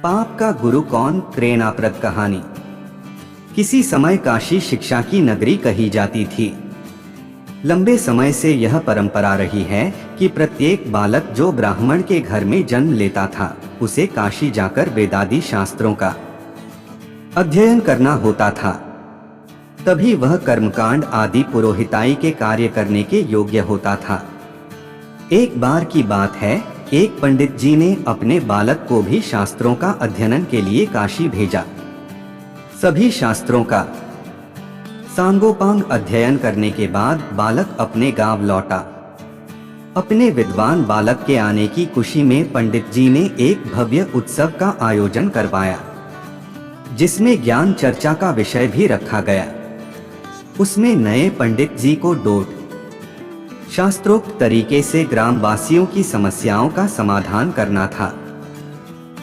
पाप का गुरु कौन? प्रेरणाप्रद कहानी। किसी समय काशी शिक्षा की नगरी कही जाती थी। लंबे समय से यह परंपरा रही है कि प्रत्येक बालक जो ब्राह्मण के घर में जन्म लेता था, उसे काशी जाकर वेदादि शास्त्रों का अध्ययन करना होता था। तभी वह कर्मकांड आदि पुरोहिताई के कार्य करने के योग्य होता था। एक बार की बात है, एक पंडित जी ने अपने बालक को भी शास्त्रों का अध्ययन के लिए काशी भेजा। सभी शास्त्रों का सांगोपांग अध्ययन करने के बाद बालक अपने गांव लौटा। अपने विद्वान बालक के आने की खुशी में पंडित जी ने एक भव्य उत्सव का आयोजन करवाया, जिसमें ज्ञान चर्चा का विषय भी रखा गया। उसमें नए पंडित जी को डोट शास्त्रोक्त तरीके से ग्रामवासियों की समस्याओं का समाधान करना था।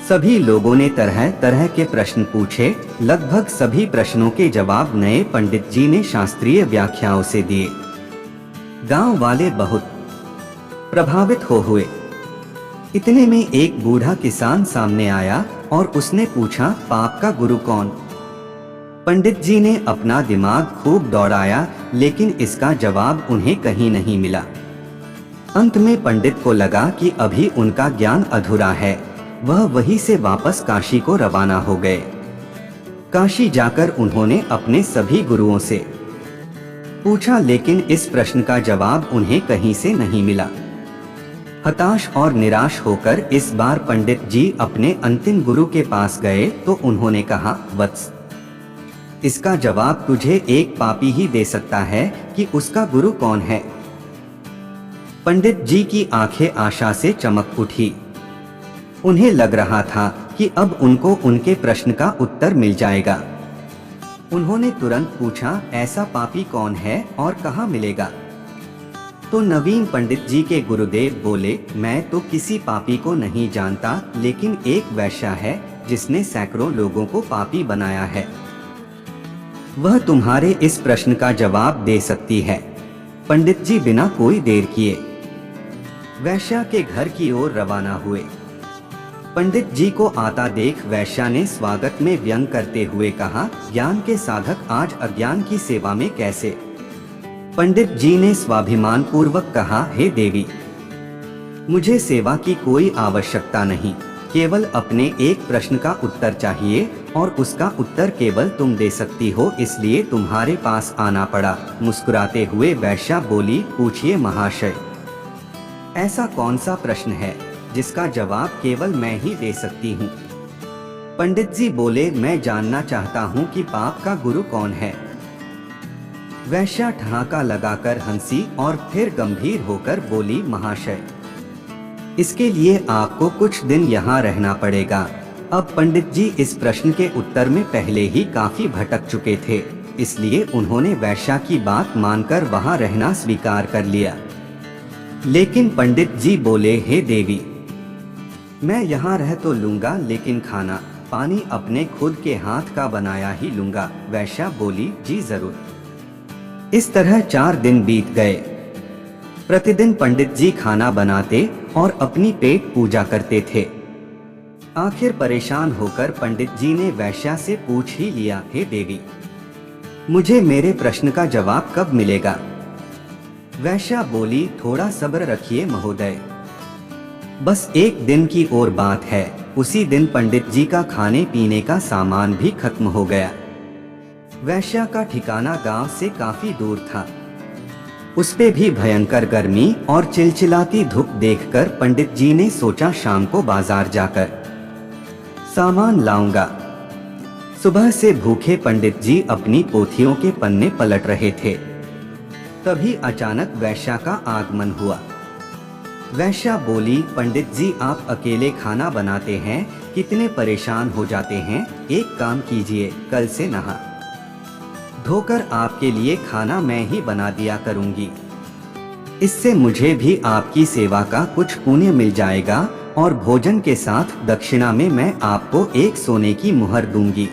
सभी लोगों ने तरह तरह के प्रश्न पूछे। लगभग सभी प्रश्नों के जवाब नए पंडित जी ने शास्त्रीय व्याख्याओं से दिए। गांव वाले बहुत प्रभावित हुए। इतने में एक बूढ़ा किसान सामने आया और उसने पूछा, पाप का गुरु कौन? पंडित जी ने अपना दिमाग खूब दौड़ाया, लेकिन इसका जवाब उन्हें कहीं नहीं मिला। अंत में पंडित को लगा कि अभी उनका ज्ञान अधूरा है। वह वहीं से वापस काशी को रवाना हो गए। काशी जाकर उन्होंने अपने सभी गुरुओं से पूछा, लेकिन इस प्रश्न का जवाब उन्हें कहीं से नहीं मिला। हताश और निराश होकर इस बार पंडित जी अपने अंतिम गुरु के पास गए तो उन्होंने कहा, वत्स, इसका जवाब तुझे एक पापी ही दे सकता है कि उसका गुरु कौन है। पंडित जी की आंखें आशा से चमक उठी। उन्हें लग रहा था कि अब उनको उनके प्रश्न का उत्तर मिल जाएगा। उन्होंने तुरंत पूछा, ऐसा पापी कौन है और कहाँ मिलेगा? तो नवीन पंडित जी के गुरुदेव बोले, मैं तो किसी पापी को नहीं जानता, लेकिन एक वैश्या है जिसने सैकड़ों लोगों को पापी बनाया है। वह तुम्हारे इस प्रश्न का जवाब दे सकती है। पंडित जी बिना कोई देर किए वैश्या के घर की ओर रवाना हुए। पंडित जी को आता देख वैश्या ने स्वागत में व्यंग करते हुए कहा, ज्ञान के साधक आज अज्ञान की सेवा में कैसे? पंडित जी ने स्वाभिमान पूर्वक कहा, हे देवी, मुझे सेवा की कोई आवश्यकता नहीं, केवल अपने एक प्रश्न का उत्तर चाहिए और उसका उत्तर केवल तुम दे सकती हो, इसलिए तुम्हारे पास आना पड़ा। मुस्कुराते हुए वैश्या बोली, पूछिए महाशय, ऐसा कौन सा प्रश्न है जिसका जवाब केवल मैं ही दे सकती हूँ? पंडित जी बोले, मैं जानना चाहता हूँ कि पाप का गुरु कौन है। वैश्या ठहाका लगाकर हंसी और फिर गंभीर होकर बोली, महाशय, इसके लिए आपको कुछ दिन यहाँ रहना पड़ेगा। अब पंडित जी इस प्रश्न के उत्तर में पहले ही काफी भटक चुके थे, इसलिए उन्होंने वैश्या की बात मानकर वहाँ रहना स्वीकार कर लिया। लेकिन पंडित जी बोले, हे देवी, मैं यहाँ रह तो लूंगा, लेकिन खाना पानी अपने खुद के हाथ का बनाया ही लूंगा। वैश्या बोली, जी जरूर। इस तरह 4 दिन बीत गए। प्रतिदिन पंडित जी खाना बनाते और अपनी पेट पूजा करते थे। आखिर परेशान होकर पंडित जी ने वैश्या से पूछ ही लिया, हे देवी, मुझे मेरे प्रश्न का जवाब कब मिलेगा? वैश्या बोली, थोड़ा सब्र रखिए महोदय, बस एक दिन की और बात है। उसी दिन पंडित जी का खाने पीने का सामान भी खत्म हो गया। वैश्या का ठिकाना गांव से काफी दूर था। उस पे भी भयंकर गर्मी और चिलचिलाती धूप देखकर पंडित जी ने सोचा, शाम को बाजार जाकर सामान लाऊंगा। सुबह से भूखे पंडित जी अपनी पोथियों के पन्ने पलट रहे थे। तभी अचानक वैश्या का आगमन हुआ। वैश्या बोली, पंडित जी आप अकेले खाना बनाते हैं, कितने परेशान हो जाते हैं। एक काम कीजिए, कल से नहा धोकर आपके लिए खाना मैं ही बना दिया करूंगी। इससे मुझे भी आपकी सेवा का कुछ पुण्य मिल जाएगा और भोजन के साथ दक्षिणा में मैं आपको एक सोने की मुहर दूंगी।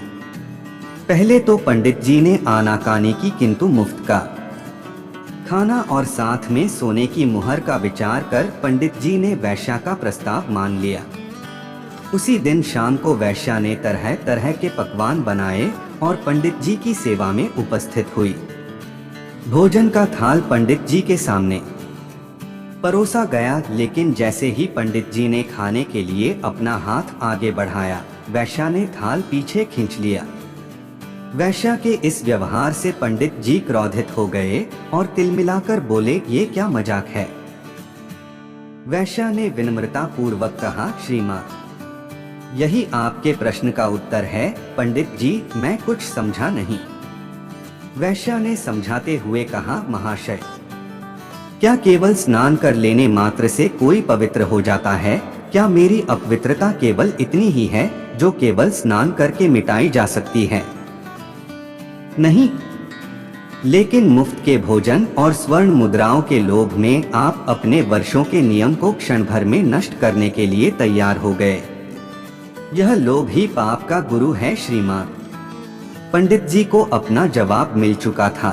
पहले तो पंडित जी ने आनाकानी की, किंतु मुफ्त का खाना और साथ में सोने की मुहर का विचार कर पंडित जी ने वैश्या का प्रस्ताव मान लिया। उसी दिन शाम को वैश्या ने तरह तरह के पकवान बनाए और पंडित जी की सेवा में उपस्थित हुई। भोजन का थाल पंडित जी के सामने परोसा गया, लेकिन जैसे ही पंडित जी ने खाने के लिए अपना हाथ आगे बढ़ाया, वैश्या ने थाल पीछे खींच लिया। वैश्या के इस व्यवहार से पंडित जी क्रोधित हो गए और तिलमिलाकर बोले, ये क्या मजाक है। वैश्या ने विनम्रता पूर्वक कहा, श्रीमान, यही आपके प्रश्न का उत्तर है। पंडित जी, मैं कुछ समझा नहीं। वैश्या ने समझाते हुए कहा, महाशय, क्या केवल स्नान कर लेने मात्र से कोई पवित्र हो जाता है? क्या मेरी अपवित्रता केवल इतनी ही है जो केवल स्नान करके मिटाई जा सकती है? नहीं, लेकिन मुफ्त के भोजन और स्वर्ण मुद्राओं के लोभ में आप अपने वर्षों के नियम को क्षण भर में नष्ट करने के लिए तैयार हो गए। यह लोभ ही पाप का गुरु है श्रीमान। पंडित जी को अपना जवाब मिल चुका था।